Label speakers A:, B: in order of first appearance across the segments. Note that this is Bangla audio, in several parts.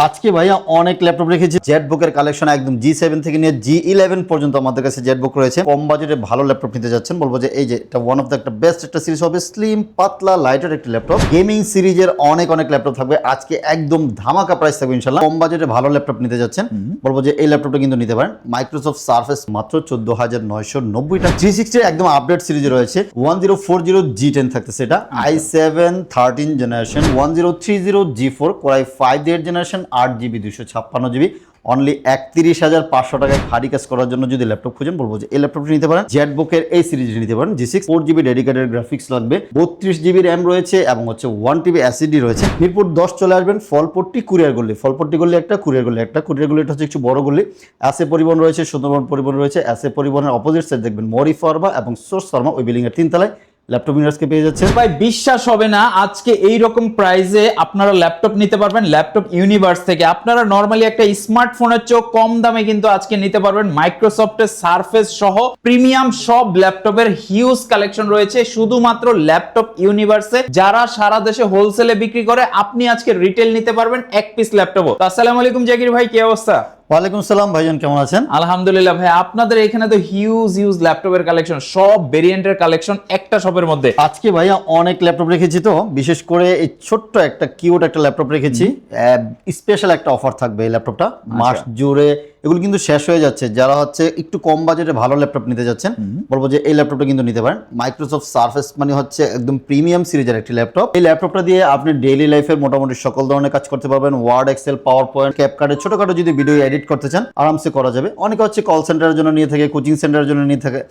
A: আজকে ভাইয়া অনেক ল্যাপটপ রেখেছি। জেটবুকের কালেকশন একদম G7 থেকে নিয়ে G11 পর্যন্ত আমাদের কাছে জেটবুক রয়েছে। কম বাজেটে ভালো ল্যাপটপ নিতে যাচ্ছেন, বলবো যে এই যে এটা ওয়ান অফ দ্য একটা বেস্ট একটা সিরিজ হবে। স্লিম পাতলা লাইটার একটি ল্যাপটপ, গেমিং সিরিজের অনেক ল্যাপটপ থাকবে। আজকে একদম ধামাকা প্রাইস থাকবে ইনশাআল্লাহ। কম বাজেটে ভালো ল্যাপটপ নিতে যাচ্ছেন, বলবো যে এই ল্যাপটপটা কিন্তু নিতে পারেন। মাইক্রোসফট সারফেস মাত্র 14,990 টাকা। 360 একদম আপডেট সিরিজে রয়েছে। 1040 G10 থাকতেছে, এটা i7 13 generation, 1030 G4 core i 5 8 generation, 8GB 256GB, only 31,500 টাকায় ভারী কাজ করার জন্য যদি ল্যাপটপ খুঁজেন, বলবো যে এই ল্যাপটপটি নিতে পারেন। জেটবুকের এই সিরিজটি নিতে পারেন। G6 4GB ডেডিকেটেড গ্রাফিক্স লাগবে, 32GB র্যাম রয়েছে এবং 1TB SSD রয়েছে। মিরপুর 10 চলে আসবেন, ফলপট্টি কুরিয়ার গলি, ফলপট্টি গলি একটা, কুরিয়ার গলি একটা। কুরিয়ার গলিটা হচ্ছে একটু বড় গলি। এসএ পরিবহন রয়েছে, সুন্দরবন পরিবহন রয়েছে। এসএ পরিবহনের অপোজিট সাইড দেখবেন মরি ফার্মা এবং সোর্স ফার্মা, ওই বিল্ডিং এর 3 তলায় ল্যাপটপ ইউনিভার্সকে পেয়ে যাচ্ছেন।
B: ভাই বিশ্বাস হবে না, আজকে এই রকম প্রাইসে আপনারা ল্যাপটপ নিতে পারবেন ল্যাপটপ ইউনিভার্স থেকে। আপনারা নরমালি একটা স্মার্টফোনের চেয়ে কম দামে কিন্তু আজকে নিতে পারবেন। মাইক্রোসফটের সারফেস সহ প্রিমিয়াম সব ল্যাপটপের হিউজ কালেকশন রয়েছে শুধুমাত্র ল্যাপটপ ইউনিভার্সে। যারা সারা দেশে হোলসেলে বিক্রি করে, আপনি আজকে রিটেল নিতে পারবেন এক পিস ল্যাপটপও। আসসালামু আলাইকুম জাকির ভাই, কি অবস্থা?
A: ওয়ালাইকুম সালাম ভাইজান, কেমন আছেন?
B: আলহামদুলিল্লাহ ভাই। আপনাদের এখানে তো হিউজ ল্যাপটপের কালেকশন, সব ভেরিয়েন্টের কালেকশন একটা শপের মধ্যে।
A: আজকে ভাইয়া অনেক ল্যাপটপ রেখেছি, তো বিশেষ করে এই ছোট্ট একটা কিউট একটা ল্যাপটপ রেখেছি। স্পেশাল একটা অফার থাকবে এই ল্যাপটপটা মাস জুড়ে। এগুলো কিন্তু শেষ হয়ে যাচ্ছে। যারা হচ্ছে একটু কম বাজেটে ভালো ল্যাপটপ নিতে যাচ্ছেন, বলবো যে এই ল্যাপটপটা কিন্তু নিতে পারেন। মাইক্রোসফট সারফেস মানে হচ্ছে একদম প্রিমিয়াম সিরিজের একটি ল্যাপটপ। এই ল্যাপটপটা দিয়ে আপনি ডেইলি লাইফের মোটামুটি সকল ধরনের কাজ করতে পারবেন। ওয়ার্ড, এক্সেল, পাওয়ার পয়েন্ট, ক্যাপকার্ডে ছোটখাটো যদি ভিডিও এডিট করতে চান, আরামসে করা যাবে। অনেকে হচ্ছে কল সেন্টারের জন্য নিয়ে থাকে, কোচিং সেন্টারের জন্য নিয়ে থাকে।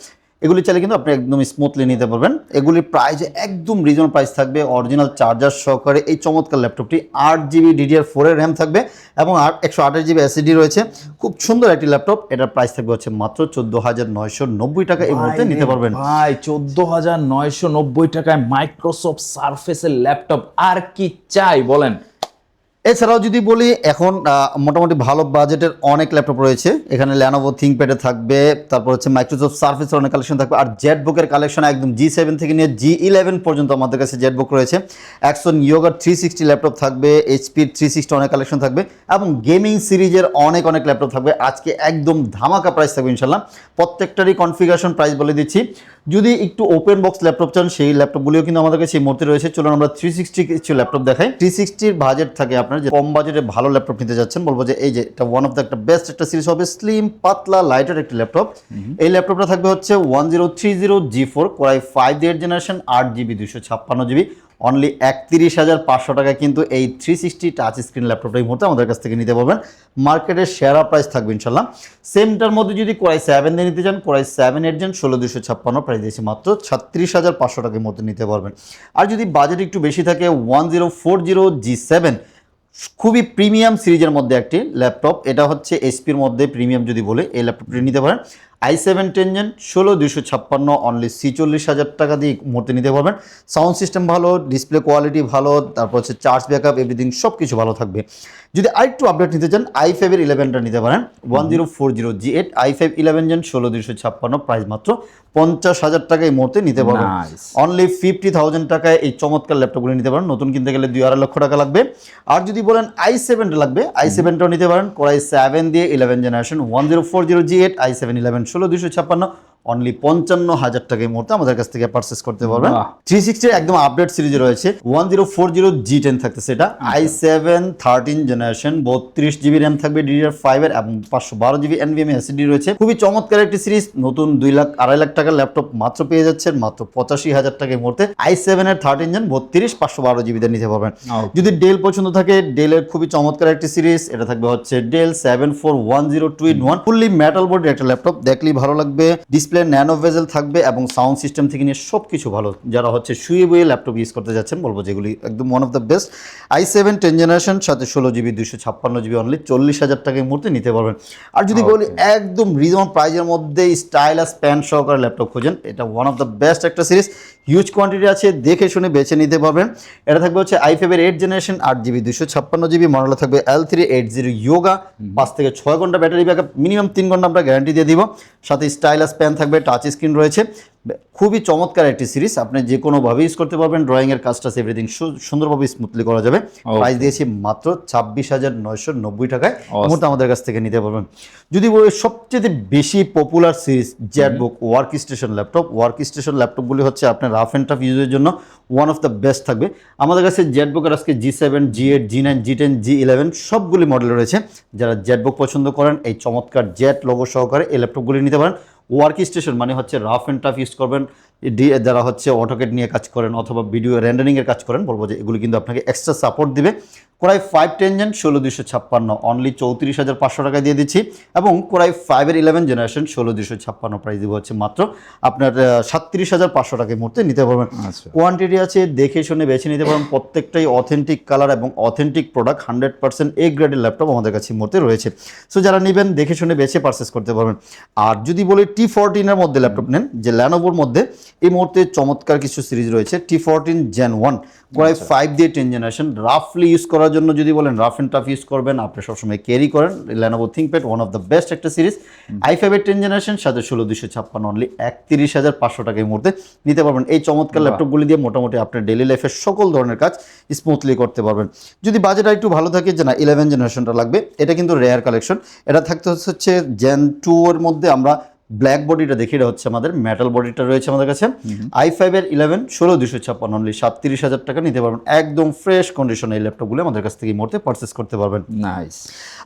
A: এগুলি চাইলে কিন্তু আপনি একদম স্মুথলি নিতে পারবেন। এগুলির প্রাইস একদম রিজনেবল প্রাইস থাকবে। অরিজিনাল চার্জার সহকারে এই চমৎকার ল্যাপটপটি 8GB DDR4 এর র্যাম থাকবে এবং 128GB SSD রয়েছে। খুব সুন্দর একটি ল্যাপটপ। এটার প্রাইস থাকবে হচ্ছে মাত্র 14,990 টাকা। এই মুহূর্তে নিতে পারবেন
B: ভাই 14,990 টাকায় মাইক্রোসফট সারফেসের ল্যাপটপ, আর কি চাই বলেন?
A: এছাড়াও যদি বলি, এখন মোটামুটি ভালো বাজেটের অনেক ল্যাপটপ রয়েছে এখানে। ল্যানোভো থিংকপ্যাডে থাকবে, তারপর হচ্ছে মাইক্রোসফট সারফেসের অনেক কালেকশন থাকবে। আর জেটবুকের কালেকশন একদম G7 থেকে নিয়ে G11 পর্যন্ত আমাদের কাছে জেটবুক রয়েছে। অ্যাক্সন ইয়োগার 360 ল্যাপটপ থাকবে, HP 360 অনেক কালেকশন থাকবে এবং গেমিং সিরিজের অনেক ল্যাপটপ থাকবে। আজকে একদম ধামাকা প্রাইস থাকবে ইনশাল্লাহ। প্রত্যেকটারই কনফিগারেশন প্রাইস বলে দিচ্ছি। যদি একটু ওপেন বক্স ল্যাপটপ চান, সেই ল্যাপটপগুলিও কিন্তু আমাদের কাছে এই মুহূর্তে রয়েছে। চলুন আমরা 360 কিছু ল্যাপটপ দেখাই। 360 বাজেট থাকে আপনার, যে কম বাজেটে ভালো ল্যাপটপ নিতে যাচ্ছেন, বলবো যে এই যে এটা ওয়ান অফ দ্য একটা বেস্ট একটা সিরিজ হবে। স্লিম পাতলা লাইটার একটি ল্যাপটপ। এই ল্যাপটপটা থাকবে হচ্ছে 1030 G4 core i 5 8 generation, 8GB 256GB, only 31,500 টাকা কিন্তু এই 360 টাচ স্ক্রিন ল্যাপটপটা এই মুহূর্তে আমাদের কাছ থেকে নিতে পারবেন। মার্কেটের সেরা প্রাইস থাকবে ইনশাল্লাহ। সেমটার মধ্যে যদি কোরাই 7 দিয়ে নিতে চান, কোরাই 7 8 জেন 16,256 প্রাইস দিয়েছে মাত্র 36,500 টাকার মধ্যে নিতে পারবেন। আর যদি বাজেট একটু বেশি থাকে, 1040 G7 খুবই প্রিমিয়াম সিরিজের মধ্যে একটি ল্যাপটপ। এটা হচ্ছে এসপির মধ্যে প্রিমিয়াম যদি বলে, এই ল্যাপটপটি নিতে পারেন। i7 10 জেন 16,256 অনলি 46,000 টাকা দিয়ে মুহূর্তে নিতে পারবেন। সাউন্ড সিস্টেম ভালো, ডিসপ্লে কোয়ালিটি ভালো, তারপর হচ্ছে চার্জ ব্যাকআপ, এভরিথিং সব কিছু ভালো থাকবে। যদি আরেকটু আপডেট নিতে চান, i5 এর 11টা নিতে পারেন। 1040 G8 i5 11 জেন 16,256 প্রাইস মাত্র 50,000 টাকা এই মুহূর্তে নিতে পারবেন। অনলি 50,000 টাকায় এই চমৎকার ল্যাপটপগুলো নিতে পারেন। নতুন কিনতে গেলে 2-2.5 লক্ষ টাকা লাগবে। আর যদি বলেন i7 লাগবে, i7টাও নিতে পারেন। কোরাই 7 দিয়ে 11 জেনারেশন, 1040 G8 i7 11 16,256 অনলি 55,000 টাকা এই মুহূর্তে আমাদের কাছ থেকে পারচেস করতে পারবেন। 360 একদম আপডেট সিরিজে রয়েছে। 1040 G10 থাকতেছে, এটা i7 13 জেনারেশন, 32GB র্যাম থাকবে DDR5 এর এবং 512GB NVMe SSD রয়েছে। খুবই চমৎকার একটি সিরিজ। নতুন 2,00,000 2.5 লাখ টাকার ল্যাপটপ মাত্র পেয়ে যাচ্ছেন মাত্র 85,000 টাকা এই মুহূর্তে। i7 এর 13 জেন 32 512GB দিয়ে নিতে পারবেন। যদি ডেল পছন্দ থাকে, ডেলের খুবই চমৎকার একটি সিরিজ। এটা থাকবে হচ্ছে ডেল 7410 ফুললি মেটাল বডির একটা ল্যাপটপ, দেখলেই ভালো লাগবে। ডিসপ্লে ন্যানো ভেজেল থাকবে এবং সাউন্ড সিস্টেম থেকে নিয়ে সব কিছু ভালো। যারা হচ্ছে শুয়ে বয়ে ল্যাপটপ ইউজ করতে যাচ্ছেন, বলবো যেগুলি একদম one of the best. i7 10 generation সাথে 16GB 256GB অনলি 40,000 টাকা এই মুহূর্তে নিতে পারবেন। আর যদি বলি একদম রিজনেবল প্রাইজের মধ্যে স্টাইলাস প্যান সহকারে ল্যাপটপ খোঁজেন, এটা ওয়ান অফ দ্য বেস্ট একটা সিরিজ। হিউজ কোয়ান্টিটি আছে, দেখে শুনে বেছে নিতে পারবেন। এটা থাকবে হচ্ছে i5 এর 8 জেনারেশন, 8GB 256GB, মডেল থাকবে L380 ইয়োগা। 5 থেকে 6 ঘন্টা ব্যাটারি ব্যাকআপ, মিনিমাম 3 ঘন্টা আমরা গ্যারান্টি দিয়ে দিব। সাথে স্টাইলাস প্যান থাকবে, টাচ স্ক্রিন রয়েছে। খুবই চমৎকার একটি সিরিজ, আপনি যে কোনোভাবে ইউজ করতে পারবেন, ড্রয়িংয়ের কাজটা এভরিথিং সুন্দরভাবে স্মুথলি করা যাবে। প্রাইস দিয়েছি মাত্র 26,990 টাকায়, মুহূর্তে আমাদের কাছ থেকে নিতে পারবেন। যদি বলি সবচেয়ে বেশি popular series ZBook workstation laptop, workstation ল্যাপটপগুলি হচ্ছে আপনার রাফ অ্যান্ড টাফ ইউজের জন্য ওয়ান অফ দ্য বেস্ট থাকবে। আমাদের কাছে জেটবুকের আজকে G7, G8, G9, G10, G11 সবগুলি মডেল রয়েছে। যারা জেটবুক পছন্দ করেন এই চমৎকার জেট লোগো সহকারে এই ল্যাপটপগুলি নিতে পারেন। ওয়ার্ক স্টেশন মানে হচ্ছে রাফ অ্যান্ড টাফ ইউজ করবেন, যারা হচ্ছে অটোকেড নিয়ে কাজ করেন অথবা ভিডিও রেন্ডারিংয়ের কাজ করেন, বলবো যে এগুলি কিন্তু আপনাকে এক্সট্রা সাপোর্ট দিবে। কোরাই 5 10 জেন 16256 অনলি 34,500 টাকা দিয়ে দিচ্ছি, এবং কোরাই 5-এর 11 জেনারেশন 16256 প্রাইস দিব হচ্ছে মাত্র আপনার 37,500 টাকায় মুহূর্তে নিতে পারবেন। কোয়ান্টিটি আছে, দেখে শুনে বেছে নিতে পারবেন, প্রত্যেকটাই অথেন্টিক কালার এবং অথেন্টিক প্রোডাক্ট, 100% এ গ্রেডের ল্যাপটপ আমাদের কাছে মুহূর্তে রয়েছে। সো যারা নেবেন দেখে শুনে বেছে পারচেস করতে পারবেন। আর যদি বলি T14 এর মধ্যে ল্যাপটপ নেন, যে ল্যানোভোর মধ্যে এই মুহূর্তে চমৎকার কিছু সিরিজ রয়েছে। T14 Gen 1 কোরাই 5 দিয়ে 10 জেনারেশন রাফলি ইউজ করার জন্য, যদি বলেন রাফ অ্যান্ড টাফ ইউজ করবেন, আপনি সবসময় ক্যারি করেন, Lenovo ThinkPad one of the best একটা সিরিজ। i5-এর 10 জেনারেশন সাথে 16256 অনলি 31,500 টাকায় মুহূর্তে নিতে পারবেন। এই চমৎকার ল্যাপটপগুলি দিয়ে মোটামুটি আপনার ডেইলি লাইফের সকল ধরনের কাজ স্মুথলি করতে পারবেন। যদি বাজেট একটু ভালো থাকে, যে না 11 জেনারেশনটা লাগবে, এটা কিন্তু রেয়ার কালেকশন। এটা থাকতে হচ্ছে Gen 2 এর মধ্যে আমরা ব্ল্যাক বডিটা দেখি, এটা হচ্ছে আমাদের মেটাল বডিটা রয়েছে আমাদের কাছে। i5-এর 11 16256 অনলি 37,000 টাকা নিতে পারবেন। একদম ফ্রেশ কন্ডিশনে এই ল্যাপটপগুলো আমাদের কাছ থেকে এই মুহূর্তে পারচেস করতে পারবেন।
B: নাইস।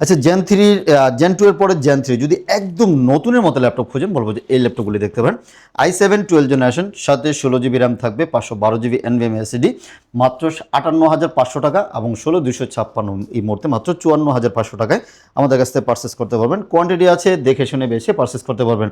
A: আচ্ছা, Gen 2 এর পরে Gen 3 যদি একদম নতুনের মতো ল্যাপটপ খুঁজেন, বলবো যে এই ল্যাপটপগুলি দেখতে পারেন। i7 12 জেনারেশন সাথে 16GB র্যাম থাকবে, 512GB NVMe SSD, মাত্র 58,500 টাকা, এবং 16256 এই মুহূর্তে মাত্র 54,500 টাকায় আমাদের কাছ থেকে পারচেস করতে পারবেন। কোয়ান্টিটি আছে, দেখে শুনে বেছে পারচেস করতে পারবেন।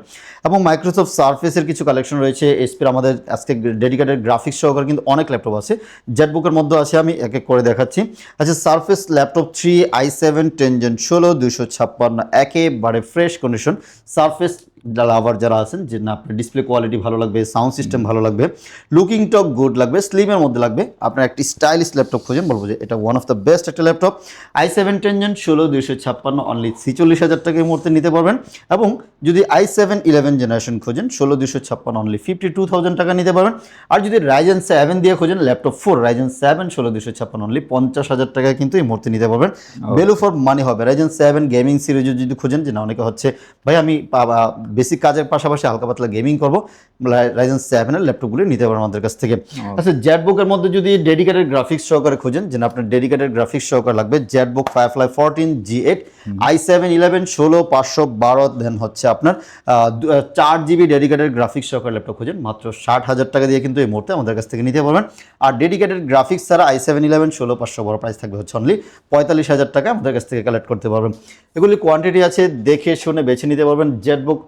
A: এবং মাইক্রোসফট সারফেসের কিছু কালেকশন রয়েছে, এসপির আমাদের আজকে ডেডিকেটেড গ্রাফিক্স সহকারে কিন্তু অনেক ল্যাপটপ আছে, জেটবুকের মধ্যে আছে, আমি এক এক করে দেখাচ্ছি। আচ্ছা, সারফেস ল্যাপটপ 3 i7 10 Gen 16256 একেবারে ফ্রেশ কন্ডিশন। সারফেস লাভার যারা আছেন, যে না আপনার ডিসপ্লে কোয়ালিটি ভালো লাগবে, সাউন্ড সিস্টেম ভালো লাগবে, লুকিং টক গুড লাগবে, স্লিমের মধ্যে লাগবে, আপনার একটি স্টাইলিশ ল্যাপটপ খুঁজেন, বলবো যে এটা ওয়ান অফ দ্য বেস্ট একটা ল্যাপটপ। i7 10 Gen 16256 অনলি 46,000 টাকা এই মুহূর্তে নিতে পারবেন। এবং যদি i7 11 জেনারেশন খোঁজেন 16256 অনলি 52,000 টাকা নিতে পারবেন। আর যদি Ryzen 7 দিয়ে খোঁজেন ল্যাপটপ 4 Ryzen 7 16256 অনলি 50,000 টাকায় কিন্তু এই মুহূর্তে নিতে পারবেন। ভ্যালু ফর মানি হবে। Ryzen 7 গেমিং সিরিজ যদি খোঁজেন, যে না অনেকে হচ্ছে ভাই আমি বেসিক কাজের পাশাপাশি হালকা পাতলা গেমিং করবো, Ryzen 7 এর ল্যাপটপগুলি নিতে পারেন আমাদের কাছ থেকে। আচ্ছা, জেটবুকের মধ্যে যদি ডেডিকেটেড গ্রাফিক্স সহকারে খোঁজেন, যে আপনার ডেডিকেটেড গ্রাফিক্স সহকারে লাগবে, জেটবুক Firefly 14 G8 i7 11 16512 দেন হচ্ছে আপনার 4GB ডেডিকেটেড গ্রাফিক্স সহকারে ল্যাপটপ খোঁজেন, মাত্র 60,000 টাকা দিয়ে কিন্তু এই মুহূর্তে আমাদের কাছ থেকে নিতে পারবেন। আর ডেডিকেটেড গ্রাফিক্স ছাড়া i7 11 16512 প্রাইস থাকবে হচ্ছে অনলি 45,000 টাকা আমাদের কাছ থেকে কালেক্ট করতে পারবেন। এগুলি কোয়ান্টিটি আছে, দেখে শুনে বেছে নিতে পারবেন। জেটবুক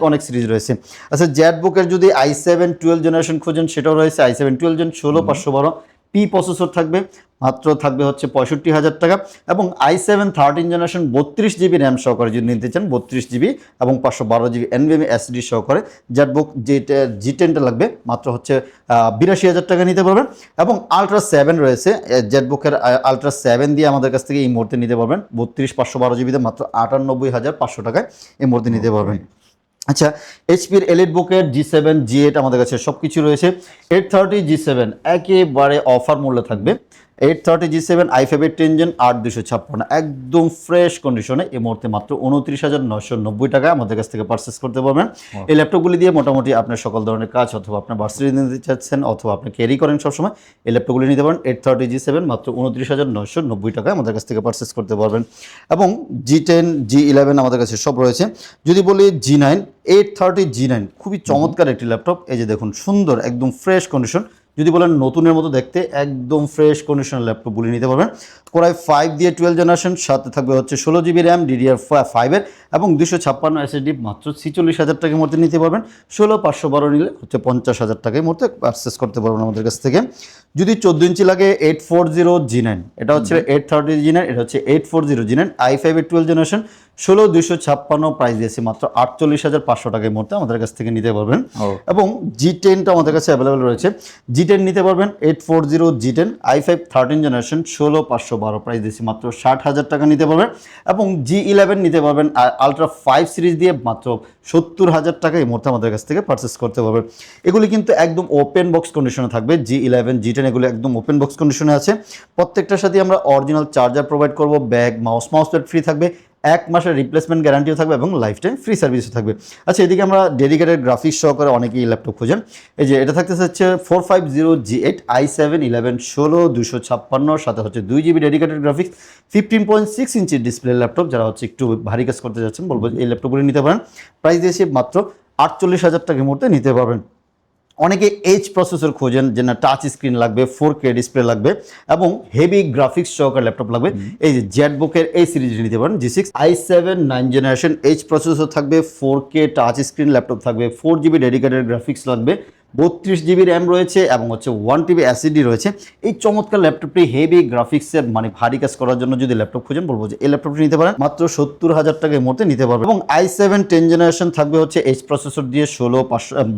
A: অনেক সিরিজ রয়েছে। আচ্ছা, জেটবুকের যদি i7 12 জেনারেশন খোঁজেন, সেটাও রয়েছে i7 12 Gen 16512 P প্রসেসর থাকবে, মাত্র থাকবে হচ্ছে 65,000 টাকা। এবং i7 13 জেনারেশন 32GB র্যাম সহকারে যদি নিতে চান, 32GB এবং 512GB NVMe SSD সহকারে জেটবুক G10টা লাগবে, মাত্র হচ্ছে 82,000 টাকা নিতে পারবেন। এবং আলট্রা 7 রয়েছে, জেটবুকের আলট্রা 7 দিয়ে আমাদের কাছ থেকে এই মুহূর্তে নিতে পারবেন 32 512GB মাত্র 98,500 টাকায় এই মুহূর্তে নিতে পারবেন। আচ্ছা, এইচপির এলিটবুকের G7 G8 আমাদের কাছে সব কিছু রয়েছে। 830 G7 একেবারে অফার মূল্যে থাকবে। 830 G7 i5-এর 10 Gen 8256 একদম ফ্রেশ কন্ডিশনে এই মুহূর্তে মাত্র 29,990 টাকা আমাদের কাছ থেকে পারচেস করতে পারবেন। এই ল্যাপটপগুলি দিয়ে মোটামুটি আপনার সকল ধরনের কাজ, অথবা আপনার ভার্সিটি নিতে চাচ্ছেন, অথবা আপনি ক্যারি করেন সবসময়, এই ল্যাপটপগুলি নিতে পারেন। 830 G7 মাত্র 29,990 টাকা আমাদের কাছ থেকে পারচেস করতে পারবেন। এবং G10 G11 আমাদের কাছে সব রয়েছে। যদি বলি G9 830 G9 খুবই চমৎকার একটি ল্যাপটপ, এই যে দেখুন সুন্দর একদম ফ্রেশ কন্ডিশন। যদি বলেন নতুনের মতো দেখতে, একদম ফ্রেশ কন্ডিশনের ল্যাপটপগুলি নিতে পারবেন। কোরাই 5 দিয়ে 12 জেনারেশন, সাথে থাকবে হচ্ছে 16GB র্যাম DDR5-এর এবং 256 SSD, মাত্র 46,000 টাকার মধ্যে নিতে পারবেন। 16512 নিলে হচ্ছে 50,000 টাকার মধ্যে পারচেস করতে পারবেন আমাদের কাছ থেকে। যদি 14 ইঞ্চি লাগে 840 G9, এটা হচ্ছে 830 G9, এটা হচ্ছে 840 G9 i5-এর 12 জেনারেশন 16,256 প্রাইস দিয়েছে, মাত্র 48,500 টাকার মধ্যে আমাদের কাছ থেকে নিতে পারবেন। এবং G10টা আমাদের কাছে অ্যাভেলেবেল রয়েছে। G10 নিতে পারবেন 840 G10 i5 13 জেনারেশন 16512 প্রাইস দিচ্ছি মাত্র 60,000 টাকা নিতে পারবেন। এবং G11 নিতে পারবেন আলট্রা 5 সিরিজ দিয়ে মাত্র 70,000 টাকা এই মুহূর্তে আমাদের কাছ থেকে পারচেস করতে পারবেন। এগুলি কিন্তু একদম ওপেন বক্স কন্ডিশনে থাকবে। G11 G10 এগুলো একদম ওপেন বক্স কন্ডিশনে আছে। প্রত্যেকটার সাথে আমরা অরিজিনাল চার্জার প্রোভাইড করব, ব্যাগ মাউস প্যাড ফ্রি থাকবে, 1 মাসের রিপ্লেসমেন্ট গ্যারান্টিও থাকবে এবং লাইফ টাইম ফ্রি সার্ভিসও থাকবে। আচ্ছা, এদিকে আমরা ডেডিকেটেড গ্রাফিক্স সহকারে অনেকেই ল্যাপটপ খোঁজেন। এই যে এটা থাকতেছে হচ্ছে 450 G8 i7 11 16 256, সাথে হচ্ছে 2GB dedicated graphics, 15.6 inch display laptop. যারা হচ্ছে একটু ভারী কাজ করতে যাচ্ছেন বলবো এই ল্যাপটপগুলি নিতে পারেন। প্রাইস দিয়েছি মাত্র 48,000 টাকার মধ্যে নিতে পারবেন। অনেকে এইচ প্রসেসর খোঁজেন যে না টাচ স্ক্রিন লাগবে, 4K ডিসপ্লে লাগবে এবং হেভি গ্রাফিক্স সহকারে ল্যাপটপ লাগবে, এই যে জেটবুকের এই সিরিজ নিতে পারেন। G6 i7 9 generation H processor থাকবে, 4K টাচ স্ক্রিন ল্যাপটপ থাকবে, 4GB ডেডিকেটেড গ্রাফিক্স লাগবে, 32GB র্যাম রয়েছে এবং হচ্ছে 1TB SSD রয়েছে। এই চমৎকার ল্যাপটপটি হেভি গ্রাফিক্সের মানে ভারী কাজ করার জন্য যদি ল্যাপটপ খোঁজেন বলবো যে এই ল্যাপটপটি নিতে পারেন, মাত্র 70,000 টাকার মধ্যে নিতে পারবেন। এবং i7 10 জেনারেশন থাকবে হচ্ছে এইচ প্রসেসর দিয়ে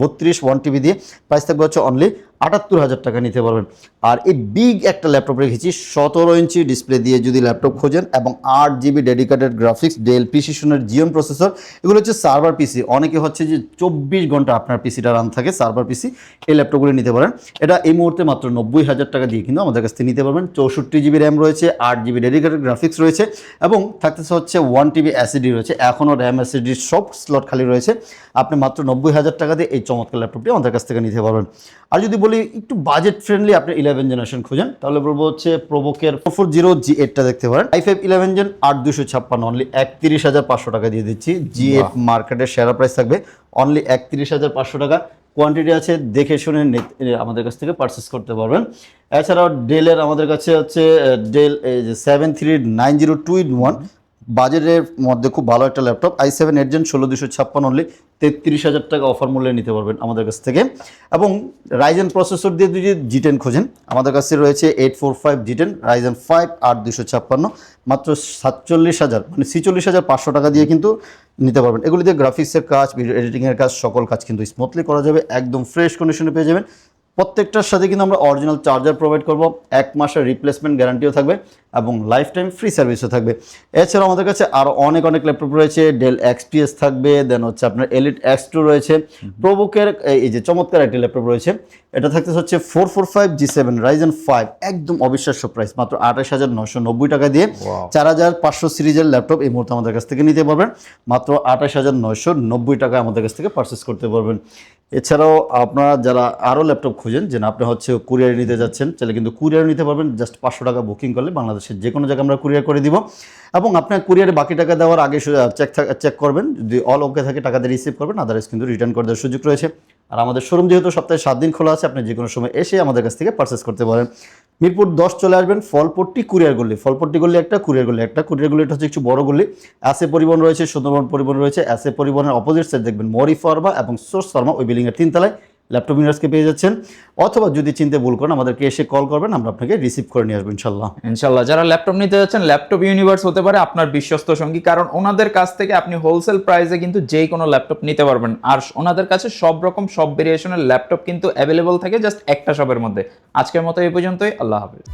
A: 32 1TB দিয়ে, প্রাইস থাকবে হচ্ছে অনলি 78,000 টাকা নিতে পারবেন। আর এই বিগ একটা ল্যাপটপ রেখেছি 17 ইঞ্চি ডিসপ্লে দিয়ে যদি ল্যাপটপ খোঁজেন এবং 8GB ডেডিকেটেড গ্রাফিক্স, ডেল প্রিসিশনের জিওন প্রসেসর, এগুলো হচ্ছে সার্ভার পিসি। অনেকে হচ্ছে যে 24 ঘন্টা আপনার পিসিটা রান থাকে সার্ভার পিসি, এই ল্যাপটপগুলো নিতে পারেন। এটা এই মুহূর্তে মাত্র 90,000 টাকা দিয়ে কিন্তু আমাদের কাছ থেকে নিতে পারবেন। 64GB র্যাম রয়েছে, 8GB ডেডিকেটেড গ্রাফিক্স রয়েছে এবং থাকতেছে হচ্ছে 1TB SSD রয়েছে। এখনও র্যাম SSD সব স্লট খালি রয়েছে। আপনি মাত্র 90,000 টাকা দিয়ে এই চমৎকার ল্যাপটপটি আমাদের কাছ থেকে নিতে পারবেন। আর যদি বলি একটু বাজেট ফ্রেন্ডলি আপনি 11 জেনারেশন খুঁজেন, তাহলে বলবো হচ্ছে প্রোবোকের 440 G8টা দেখতে পারেন। i5 11 জেন 8256 অনলি 31,500 টাকা দিয়ে দিচ্ছি। G8 মার্কেটের সেরা প্রাইস থাকবে অনলি 31,500 টাকা। কোয়ান্টিটি আছে, দেখে শুনে আমাদের কাছ থেকে পারচেস করতে পারবেন। এছাড়াও ডেলের আমাদের কাছে হচ্ছে ডেল 73902 বাজেটের মধ্যে খুব ভালো একটা ল্যাপটপ, i7 8 জেন 16256 অনলি 33,000 টাকা অফার মূল্যে নিতে পারবেন আমাদের কাছ থেকে। এবং রাইজেন প্রসেসর দিয়ে যদি G10 খোঁজেন আমাদের কাছে রয়েছে 845 G10 রাইজেন 5 8256, মাত্র 47,000 মানে 46,500 টাকা দিয়ে কিন্তু নিতে পারবেন। এগুলি দিয়ে গ্রাফিক্সের কাজ, ভিডিও এডিটিংয়ের কাজ, সকল কাজ কিন্তু স্মুথলি করা যাবে, একদম ফ্রেশ কন্ডিশনে পেয়ে যাবেন। প্রত্যেকটার সাথে কিন্তু আমরা অরিজিনাল চার্জার প্রোভাইড করব, 1 মাসের রিপ্লেসমেন্ট গ্যারান্টিও থাকবে এবং লাইফ টাইম ফ্রি সার্ভিসও থাকবে। এছাড়াও আমাদের কাছে আরও অনেক ল্যাপটপ রয়েছে, ডেল XPS থাকবে, দেন হচ্ছে আপনার এলিট X2 রয়েছে, প্রোবোকের এই যে চমৎকার একটি ল্যাপটপ রয়েছে, এটা থাকতে হচ্ছে 445 G7 রাইজেন 5, একদম অবিশ্বাস্য প্রাইস মাত্র 28,990 টাকা দিয়ে 4500 সিরিজের ল্যাপটপ এই মুহূর্তে আমাদের কাছ থেকে নিতে পারবেন, মাত্র 28,990 টাকা আমাদের কাছ থেকে পারচেস করতে পারবেন। এছাড়াও আপনারা যারা আরও ল্যাপটপ খুঁজেন যে আপনি হচ্ছে কুরিয়ারে নিতে যাচ্ছেন, তাহলে কিন্তু কুরিয়ারে নিতে পারবেন। জাস্ট 500 টাকা বুকিং করলে বাংলাদেশের যে কোনো জায়গায় আমরা কুরিয়ার করে দিব এবং আপনার কুরিয়ারে বাকি টাকা দেওয়ার আগে চেক করবেন, যদি অল ওকে থাকে টাকা দিয়ে রিসিভ করবেন, আদারওয়াইজ কিন্তু রিটার্ন করে দেওয়ার সুযোগ রয়েছে। আর আমাদের শোরুম যেহেতু সপ্তাহে 7 দিন খোলা আছে, আপনি যে কোনো সময় এসে আমাদের কাছ থেকে পারচেস করতে পারেন। মিরপুর 10 চলে আসবেন, ফলপট্টি কুরিয়ার গলি, ফলপট্টি গলি একটা, কুরিয়ার গলি একটা। কুরিয়ার গলিটা হচ্ছে একটু বড় গলি। এসএ পরিবহন রয়েছে, সুন্দরবন পরিবহন রয়েছে। এসএ পরিবহনের অপোজিট সাইড দেখবেন মরি ফার্মা এবং সোর্স ফার্মা, ওই বিল্ডিংয়ের 3 তলায় ল্যাপটপ ইউনিভার্সকে পেয়ে যাচ্ছেন। অথবা যদি চিনতে ভুল করেন আমাদেরকে এসে কল করবেন, আমরা আপনাকে রিসিভ করে নিয়ে আসবো ইনশাল্লাহ।
B: যারা ল্যাপটপ নিতে যাচ্ছেন, ল্যাপটপ ইউনিভার্স হতে পারে আপনার বিশ্বস্ত সঙ্গী, কারণ ওনাদের কাছ থেকে আপনি হোলসেল প্রাইসে কিন্তু যে কোনো ল্যাপটপ নিতে পারবেন। আর ওনাদের কাছে সব রকম সব ভেরিয়েশনের ল্যাপটপ কিন্তু অ্যাভেলেবল থাকে জাস্ট একটা শপের মধ্যে। আজকের মতো এই পর্যন্তই, আল্লাহ হাফেজ।